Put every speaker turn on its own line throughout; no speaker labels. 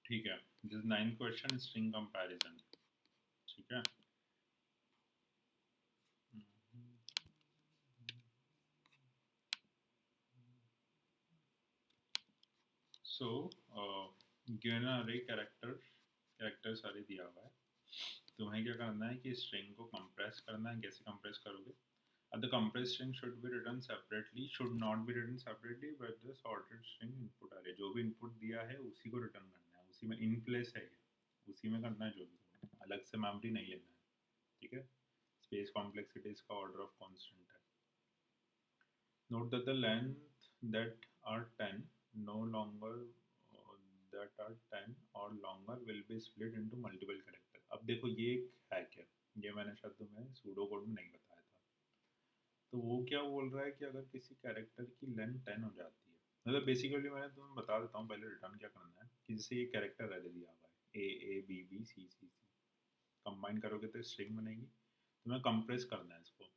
ठीक है, this 9th question string comparison. ठीक है, सो गिवन अरे कैरेक्टर सारे दिया हुआ है। तुम्हें क्या करना है कि स्ट्रिंग को कंप्रेस करना है। कैसे कंप्रेस करोगे? The compressed string should be written separately, should not be written separately, but the sorted string input array, जो भी इनपुट दिया है उसी को रिटर्न करना है, उसी में इन प्लेस है ये, उसी में करना है, जो भी अलग से मेमोरी नहीं लेना है। ठीक है, स्पेस कॉम्प्लेक्सिटी इसका ऑर्डर ऑफ कांस्टेंट है। Note that the length that are 10 no longer that are 10 or longer will be split into multiple character। अब देखो ये एक हैक है, ये मैंने शायद तुम्हें सूडो कोड में नहीं बताया था। तो वो क्या बोल रहा है कि अगर किसी कैरेक्टर की लेंथ 10 हो जाती है, मतलब बेसिकली मैंने तुम्हें बता देता हूँ पहले रिटर्न क्या करना है कि जैसे ये कैरेक्टर अरे दिया हुआ है A A B B C C C, combine करोगे तो स्ट्रिंग बनेगी। तुम्हें कंप्रेस करना है इसको,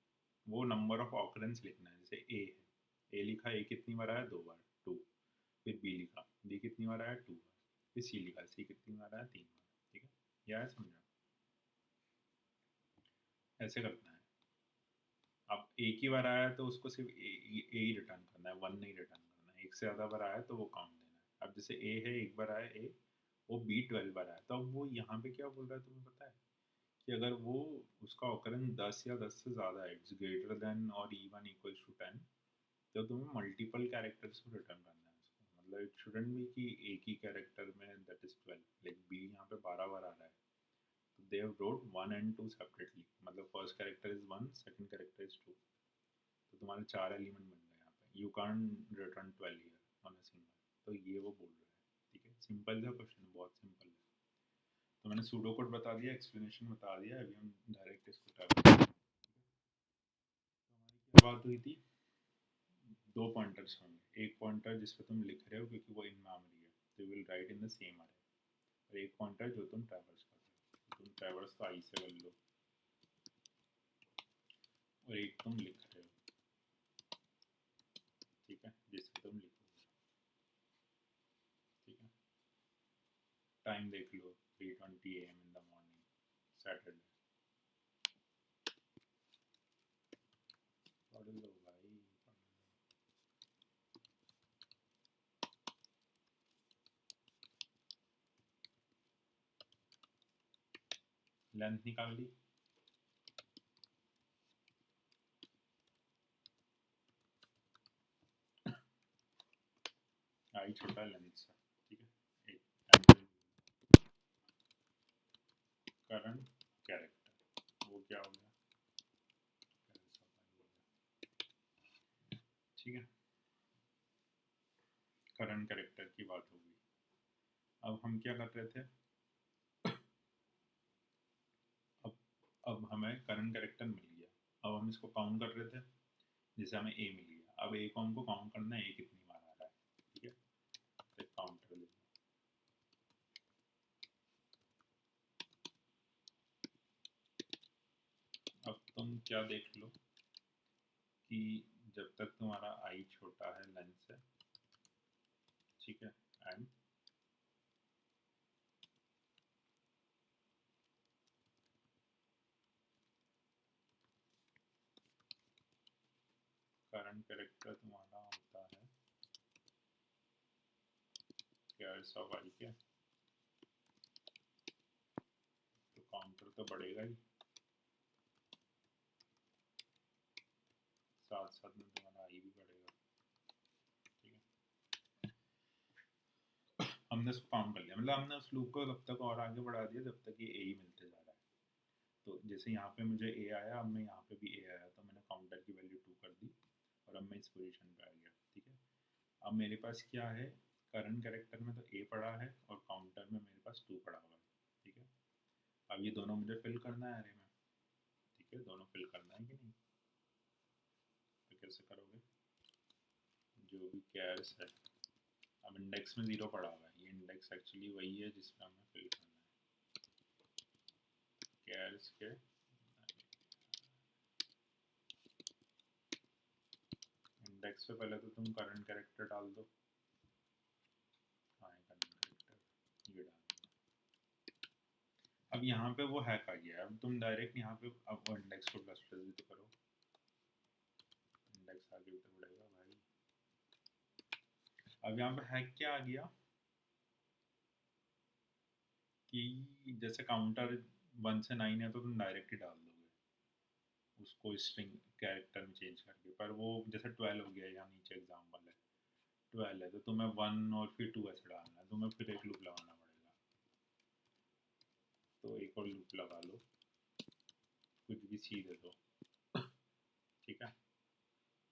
वो नंबर ऑफ ऑकरेंस लिखना है। जैसे ए है, ए लिखा, ए कितनी बार आया? 2 बार, 2। फिर बी लिखा, बी कितनी बार आया? 2 बार। फिर सी लिखा, सी कितनी बार आया? 3 बार। ठीक है, यह है, समझा? ऐसे करना है। अब एक ही बार आया तो उसको सिर्फ ए ही रिटर्न करना है, वन नहीं रिटर्न करना है। एक से ज़्यादा बार आया तो वो काउंट देना है। अब जैसे ए है, एक बार आया ए, वो बी 12 बार आया, तो अब वो यहाँ पे क्या बोल रहा है तुम्हें पता है? कि अगर वो उसका ऑकरेंस 10 या 10 से ज़्यादा है, इट्स ग्रेटर देन और इवन इक्वल्स टू 10, तो तुम्हें मल्टीपल कैरेक्टर्स को रिटर्न करना है उसको। मतलब इट शुडंट बी कि एक ही कैरेक्टर में दैट इज 12, लाइक बी यहाँ पे 12 बार आ रहा है, तो they have wrote 1 and 2 separately. मतलब first character is 1, second character is 2, तो तुम्हारे 4 एलिमेंट बन गए यहाँ पे। You can return 12 here on a single. तो ये वो बोल रहा है। ठीक है, सिंपल सा क्वेश्चन है, बहुत सिंपल है। तो मैंने सूडो कोड बता दिया, एक्सप्लेनेशन बता दिया, अभी हम डायरेक्ट इसको टाइप करेंगे। तो हमारी क्या बात हुई थी? दो पॉइंटर्स होंगे, एक पॉइंटर जिस पे तुम लिख रहे हो क्योंकि वो इन मेमोरी है, तो you will write in the same अरे, और एक पॉइंटर जो तुम ट्रैवर्स कर रहे हो, तो तुम ट्रैवर्स तो आई से कर लो, और एक तुम लिख रहे हो। ठीक है, जिस पे तुम लिखोगे। ठीक है, टाइम देख लो, 3:20 AM in the morning, Saturday. पढ़ लो भाई, पढ़ लो। लेंथ निकाल ली? आई छोटा लेंथ से। ठीक है, एक करंट कैरेक्टर, वो क्या हो गया? ठीक है, करंट कैरेक्टर की बात होगी। अब हम क्या कर रहे थे? अब अब हमें करंट कैरेक्टर मिल गया, अब हम इसको काउंट कर रहे थे, जैसे हमें ए मिल गया। अब ए को हमको काउंट करना है, ए कितनी बार आ रहा है। ठीक है, तो एक काउंटर ले। अब तुम क्या देख लो कि जब तक तुम्हारा आई छोटा है लेंथ से, ठीक है, एंड करंट कैरेक्टर तुम्हारा होता है कैर्स ऑफ आई के, तो काउंटर तो बढ़ेगा ही, साथ साथ में तुम्हारा आई भी बढ़ेगा। ठीक है, हमने उसको काउंट कर लिया, मतलब हमने उस लूप को तब तक और आगे बढ़ा दिया जब तक ये ए ही मिलते जा रहा है। तो जैसे यहाँ पे मुझे ए आया, अब मैं यहाँ पे भी ए आया, तो मैंने काउंटर की वैल्यू 2 कर दी, और अब मैं इस पोजीशन पे आ गया। ठीक है, अब मेरे पास क्या है? करंट कैरेक्टर में तो ए पड़ा है, और काउंटर में मेरे पास 2 पड़ा हुआ है। ठीक है, अब ये दोनों मुझे फिल करना है अरे में। ठीक है, दोनों फिल करना है कि नहीं? तो कैसे करोगे? जो भी कैर्स है, अब इंडेक्स में 0 पड़ा हुआ है, ये इंडेक्स एक्चुअली वही है जिसमें हमें फिल करना है। कैर्स के इंडेक्स पे पहले तो तुम करंट कैरेक्टर डाल दो। हाँ, करंट कैरेक्टर ये डाल अब यहाँ पे वो हैक आ गया है। अब तुम डायरेक्ट यहाँ पे अब वो इंडेक्स को प्लस प्लस भी तो करो, इंडेक्स आगे भी तो बढ़ेगा भाई। अब यहाँ पे हैक क्या आ गया कि जैसे काउंटर 1 से 9 है तो तुम डायरेक्ट ही डाल दोगे उसको स्ट्रिंग कैरेक्टर में चेंज करके, पर वो जैसे 12 हो गया, यहाँ नीचे एग्जाम्पल है 12 है तो तुम्हें 1 और फिर 2 ऐसे डालना है, तुम्हें फिर एक लूप लगाना पड़ेगा। तो एक और लूप लगा लो, कुछ भी सी दे दो, ठीक है,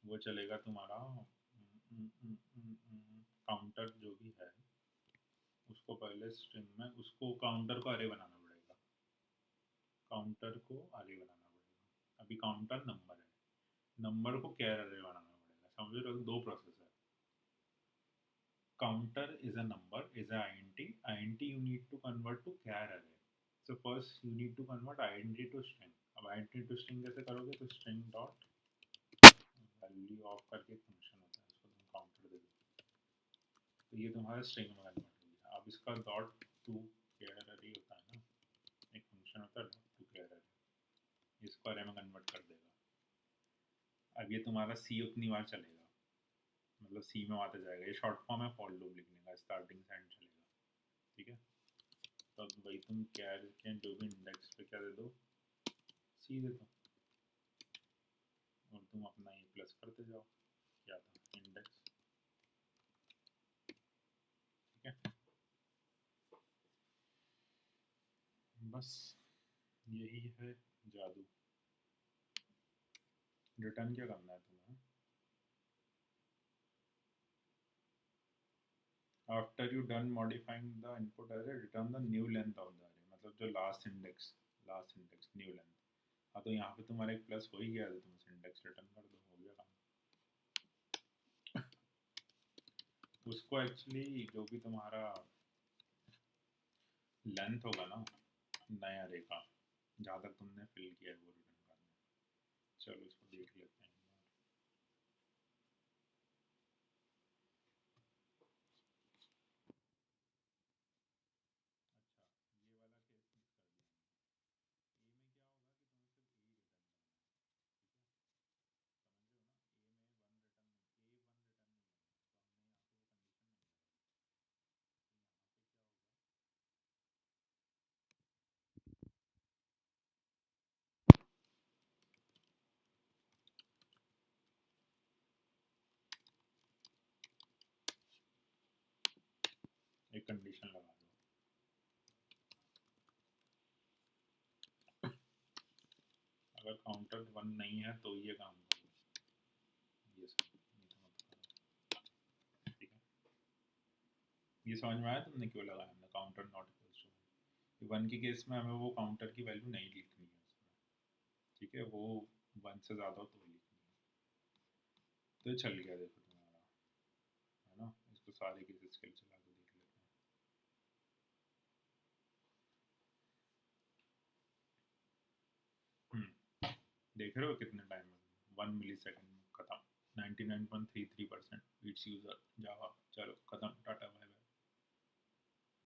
वो चलेगा तुम्हारा काउंटर जो भी है उसको पहले स्ट्रिंग में उसको काउंटर को अरे बनाना पड़ेगा, काउंटर को अरे बनाना पड़ेगा। अभी काउंटर नंबर है, नंबर को कैर अरे बनाना पड़ेगा, समझ रहे हो, दो प्रोसेस है। counter is a number, is a int, int you need to convert to char array, so first you need to convert int to string। अब int to string कैसे करोगे, तो string dot value ऑफ करके एक function होता है, उसको तुम काउंटर दे दो, तो ये तुम्हारा स्ट्रिंग में कन्वर्ट हो गया। अब इसका डॉट टू कैर अरे होता है ना, एक फंक्शन होता है डॉट टू कैर अरे, इसको अरे में कन्वर्ट कर देगा। अब ये तुम्हारा सी उतनी बार चलेगा, मतलब सी में आते जाएगा, ये शॉर्ट फॉर्म है फॉर लूप लिखने का, स्टार्टिंग से एंड चलेगा, ठीक है। तो अब भाई तुम कैर के जो भी इंडेक्स पे क्या दे दो, सी दे दो, और तुम अपना ये प्लस करते जाओ, क्या था इंडेक्स, ठीक है। बस यही है जादू। रिटर्न क्या करना है तुम्हें, after you done modifying the input array return the new length of the array, मतलब जो लास्ट इंडेक्स न्यू लेंथ। हाँ तो यहाँ पे तुम्हारा एक प्लस हो ही गया, तो तुम इंडेक्स रिटर्न कर दो, हो गया काम। उसको एक्चुअली जो भी तुम्हारा लेंथ होगा ना नया अरे का, जहाँ तक तुमने फिल किया है वो रिटर्न करना है। चलो इसको देख लेते हैं। अच्छा ये वाला केस मिस कर दिया हमने। ए में क्या होगा कि तुम्हें सिर्फ ए ही रिटर्न करना है, ठीक है, समझ रहे हो ना, ए में वन रिटर्न नहीं, ए वन रिटर्न नहीं करना है, तो हमने यहाँ पे वो कंडीशन नहीं लगाई। तो यहाँ पे क्या होगा, एक कंडीशन लगा दो, अगर काउंटर 1 नहीं है तो ये काम करो, ये सब ये तो मत करो, ठीक है। ये समझ में आया तुमने क्यों लगाया हमने काउंटर नॉट इक्वल्स टू 1 के केस में हमें वो काउंटर की वैल्यू नहीं लिखनी है उसमें, ठीक है, वो 1 से ज़्यादा हो तो लिखनी है। तो चल गया देखो तुम्हारा, है ना, इसको सारे केसेस के लिए चला के देख लेते हैं। देख रहे हो कितने टाइम में, 1 मिली सेकेंड में खत्म, 99.33% इट्स यूजर जावा। चलो खत्म, टाटा बाय।